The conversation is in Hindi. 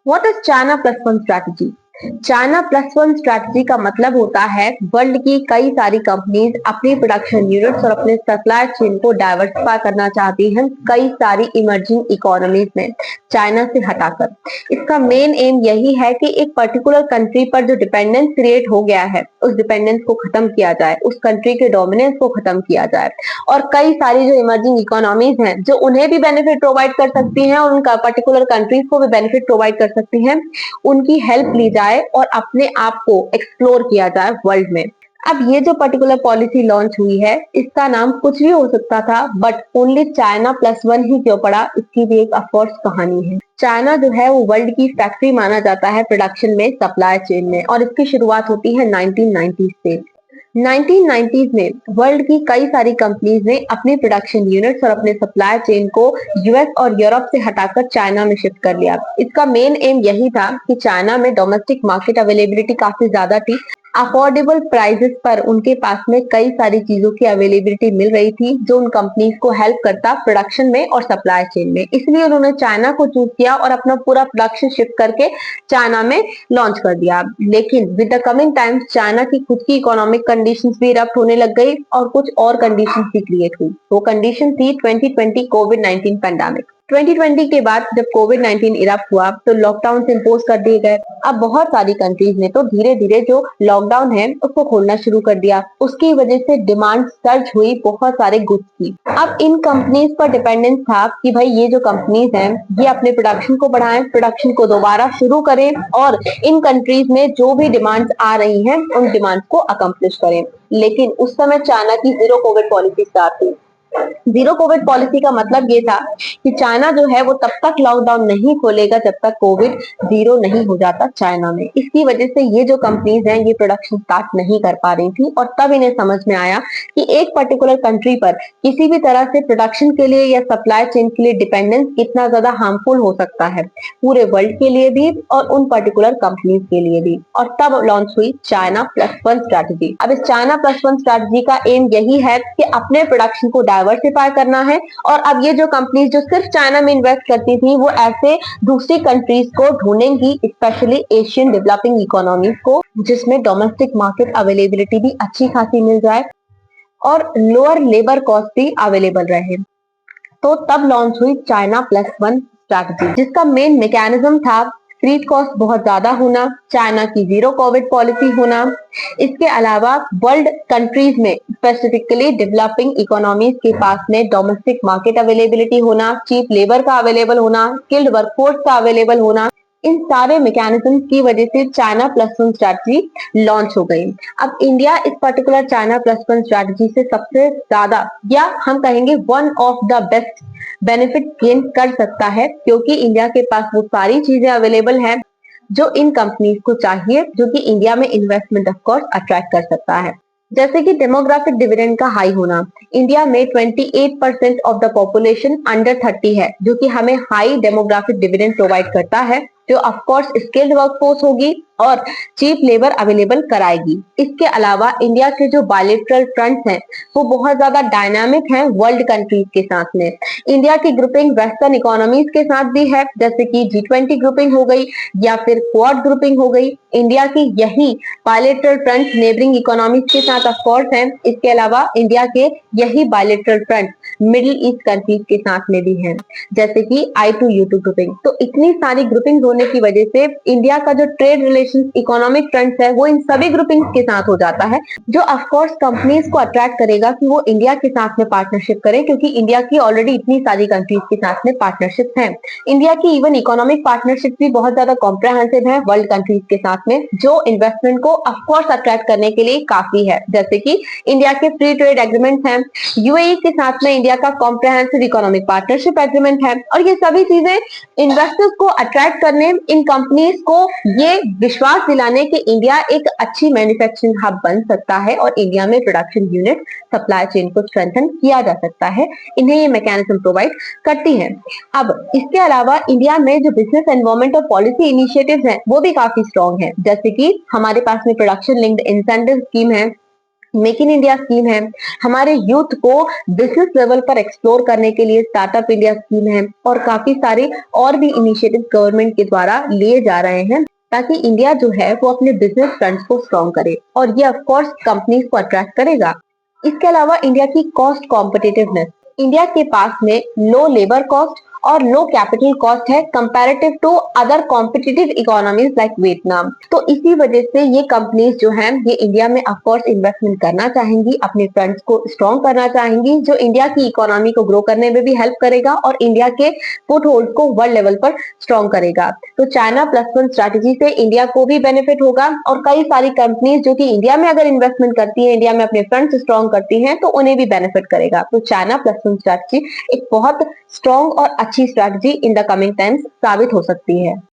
What is China plus one strategy? China plus one strategy का मतलब होता है वर्ल्ड की कई सारी कंपनीज अपनी प्रोडक्शन यूनिट्स और अपने सप्लाई चेन को डाइवर्सिफाई करना चाहती हैं कई सारी इमर्जिंग इकोनॉमीज में चाइना से हटाकर। इसका मेन एम यही है कि एक पर्टिकुलर कंट्री पर जो डिपेंडेंस क्रिएट हो गया है उस डिपेंडेंस को खत्म किया जाए, उस कंट्री के डोमिनेंस को खत्म किया जाए और कई सारी जो इमर्जिंग इकोनॉमीज हैं जो उन्हें भी बेनिफिट प्रोवाइड कर सकती हैं और उनका पर्टिकुलर कंट्रीज को भी बेनिफिट प्रोवाइड कर सकती हैं, उनकी हेल्प ली जाए और अपने आप को एक्सप्लोर किया जाए वर्ल्ड में। अब ये जो पर्टिकुलर पॉलिसी लॉन्च हुई है इसका नाम कुछ भी हो सकता था, but only China plus one ही क्यों पड़ा, इसकी भी एक ऑफकोर्स कहानी है। चाइना जो है वो वर्ल्ड की फैक्ट्री माना जाता है प्रोडक्शन में, सप्लाई चेन में, और इसकी शुरुआत होती है 1990 से। 1990s में वर्ल्ड की कई सारी कंपनीज ने अपने प्रोडक्शन यूनिट्स और अपने सप्लाई चेन को यूएस और यूरोप से हटाकर चाइना में शिफ्ट कर लिया। इसका मेन एम यही था कि चाइना में डोमेस्टिक मार्केट अवेलेबिलिटी काफी ज्यादा थी, अफोर्डेबल प्राइसेस पर उनके पास में कई सारी चीजों की अवेलेबिलिटी मिल रही थी जो उन कंपनीज को हेल्प करता प्रोडक्शन में और सप्लाई चेन में। इसलिए उन्होंने चाइना को चूज किया और अपना पूरा प्रोडक्शन शिफ्ट करके चाइना में लॉन्च कर दिया। लेकिन with the coming times China की खुद की इकोनॉमिक कंडीशंस भी इरप्ट होने लग गई और कुछ और कंडीशंस भी क्रिएट हुई। वो कंडीशन थी 2020 कोविड-19 पैंडेमिक। 2020 के बाद जब कोविड-19 इरप्ट हुआ तो लॉकडाउन इम्पोज कर दिए गए। अब बहुत सारी कंट्रीज ने तो धीरे धीरे जो लॉकडाउन है उसको खोलना शुरू कर दिया। उसकी वजह से डिमांड सर्ज हुई बहुत सारे गुड्स की। अब इन कंपनीज पर डिपेंडेंस था कि भाई ये जो कंपनीज हैं ये अपने प्रोडक्शन को बढ़ाएं, प्रोडक्शन को दोबारा शुरू करें और इन कंट्रीज में जो भी डिमांड्स आ रही हैं उन डिमांड्स को अकम्प्लिश करें। लेकिन उस समय चाइना की जीरो कोविड पॉलिसी स्टार्ट हुई। जीरो कोविड पॉलिसी का मतलब ये था कि चाइना जो है वो तब तक लॉकडाउन नहीं खोलेगा जब तक कोविड जीरो नहीं हो जाता चाइना में। इसकी वजह से ये जो कंपनीज हैं ये प्रोडक्शन स्टार्ट नहीं कर पा रही थी और तब इन्हें समझ में आया कि एक पर्टिकुलर कंट्री पर किसी भी तरह से प्रोडक्शन के लिए या सप्लाई चेन के लिए डिपेंडेंस कितना ज्यादा हार्मफुल हो सकता है, पूरे वर्ल्ड के लिए भी और उन पर्टिकुलर कंपनीज के लिए भी। और तब लॉन्च हुई चाइना प्लस वन स्ट्रैटेजी। अब इस चाइना प्लस वन स्ट्रैटेजी का एम यही है कि अपने प्रोडक्शन को डाइवर्सिफाई करना है और अब ये जो कंपनीज जो सिर्फ चाइना में इन्वेस्ट करती थी वो ऐसे दूसरी कंट्रीज को ढूंढेंगी, स्पेशली एशियन डेवलपिंग इकोनॉमीज को, जिसमें डोमेस्टिक मार्केट अवेलेबिलिटी भी अच्छी खासी मिल जाए और लोअर लेबर कॉस्ट भी अवेलेबल रहे। तो तब लॉन्च हुई चाइना प्लस वन स्ट्रैटेजी, जिसका मेन मैकेनिज्म था फ्रीट कॉस्ट बहुत ज्यादा होना, चाइना की जीरो कोविड पॉलिसी होना, इसके अलावा वर्ल्ड कंट्रीज में स्पेसिफिकली डेवलपिंग इकोनॉमीज के पास में डोमेस्टिक मार्केट अवेलेबिलिटी होना, चीप लेबर का अवेलेबल होना, स्किल्ड वर्कफोर्स का अवेलेबल होना। इन सारे मैकेनिज्म की वजह से China plus one strategy launch हो गई। अब इंडिया इस particular China plus one strategy से सबसे ज्यादा या हम कहेंगे one of the best benefit gain कर सकता है, क्योंकि इंडिया के पास वो सारी चीजें अवेलेबल हैं जो इन कंपनीज को चाहिए, जो कि इंडिया में इन्वेस्टमेंट ऑफ कोर्स अट्रैक्ट कर सकता है। जैसे कि डेमोग्राफिक डिविडेंड का हाई होना, इंडिया में 28% ऑफ द पॉपुलेशन अंडर 30 है, जो कि हमें हाई डेमोग्राफिक डिविडेंड प्रोवाइड करता है, जो ऑफ कोर्स स्किल्ड वर्कफोर्स होगी और चीप लेबर अवेलेबल कराएगी। इसके अलावा इंडिया के जो बायलैटरल फ्रंट्स हैं वो बहुत ज्यादा डायनामिक हैं वर्ल्ड कंट्रीज के साथ में। इंडिया की ग्रुपिंग वेस्टर्न इकोनॉमीज के साथ भी है, जैसे कि G20 ग्रुपिंग हो गई या फिर क्वाड ग्रुपिंग हो गई। इंडिया की यही बायलैटरल फ्रंट नेबरिंग इकोनॉमीज के साथ ऑफ कोर्स है। इसके अलावा इंडिया के यही bilateral front middle east countries के साथ में भी है, जैसे कि I2U2 ग्रुपिंग। तो इतनी सारी ग्रुपिंग होने की वजह से इंडिया का जो ट्रेड रिलेशन इकोनॉमिक फ्रंट्स है वो इन सभी ग्रुपिंग्स के साथ हो जाता है, जो ऑफ कोर्स कंपनीज को अट्रैक्ट करेगा कि वो इंडिया के साथ में पार्टनरशिप करें, क्योंकि इंडिया की ऑलरेडी इतनी सारी कंट्रीज के साथ में पार्टनरशिप है। इंडिया की इवन इकोनॉमिक पार्टनरशिप भी बहुत ज्यादा कॉम्प्रहेंसिव है वर्ल्ड कंट्रीज के साथ में, जो इन्वेस्टमेंट को ऑफ कोर्स अट्रैक्ट करने के लिए काफी है। जैसे कि इंडिया के फ्री ट्रेड एग्रीमेंट हैं, यूएई के साथ में इंडिया का कॉम्प्रहेंसिव इकोनॉमिक पार्टनरशिप एग्रीमेंट है, और ये सभी चीजें इन्वेस्टर्स को अट्रैक्ट करने, इन कंपनीज को ये विश्वास दिलाने कि इंडिया एक अच्छी मैन्युफैक्चरिंग हब बन सकता है और इंडिया में प्रोडक्शन यूनिट सप्लाई चेन को स्ट्रेंथन किया जा सकता है, इन्हें ये मैकेनिज्म प्रोवाइड करती है। अब इसके अलावा इंडिया में जो बिजनेस एनवायरमेंट और पॉलिसी इनिशिएटिव्स हैं वो भी काफी स्ट्रॉन्ग है, जैसे कि हमारे पास में प्रोडक्शन लिंक्ड इंसेंटिव स्कीम है, मेक इन इंडिया स्कीम है, हमारे यूथ को बिजनेस लेवल पर एक्सप्लोर करने के लिए स्टार्टअप इंडिया स्कीम है और काफी सारे और भी इनिशिएटिव गवर्नमेंट के द्वारा लिए जा रहे हैं ताकि इंडिया जो है वो अपने बिजनेस फ्रंट्स को स्ट्रॉन्ग करे और ये ऑफ कोर्स कंपनीज को अट्रैक्ट करेगा। इसके अलावा इंडिया की कॉस्ट कॉम्पिटिटिवनेस, इंडिया के पास में लो लेबर कॉस्ट और लो कैपिटल कॉस्ट है comparative to other competitive economies like Vietnam. तो इसी वजह से ये कंपनीज जो हैं ये इंडिया में ऑफ कोर्स इन्वेस्टमेंट करना चाहेंगी, अपने फंड्स को स्ट्रॉन्ग करना चाहेंगी, जो इंडिया की इकोनॉमी को ग्रो करने में भी हेल्प करेगा और इंडिया के फुट होल्ड को वर्ल्ड लेवल पर स्ट्रॉन्ग करेगा। तो चाइना प्लस वन स्ट्रैटेजी से इंडिया को भी बेनिफिट होगा और कई सारी कंपनीज जो कि इंडिया में अगर इन्वेस्टमेंट करती है, इंडिया में अपने फंड्स स्ट्रॉन्ग करती हैं, तो उन्हें भी बेनिफिट करेगा। तो चाइना प्लस वन स्ट्रैटेजी एक बहुत स्ट्रॉन्ग और अच्छी strategy in the coming times साबित हो सकती है।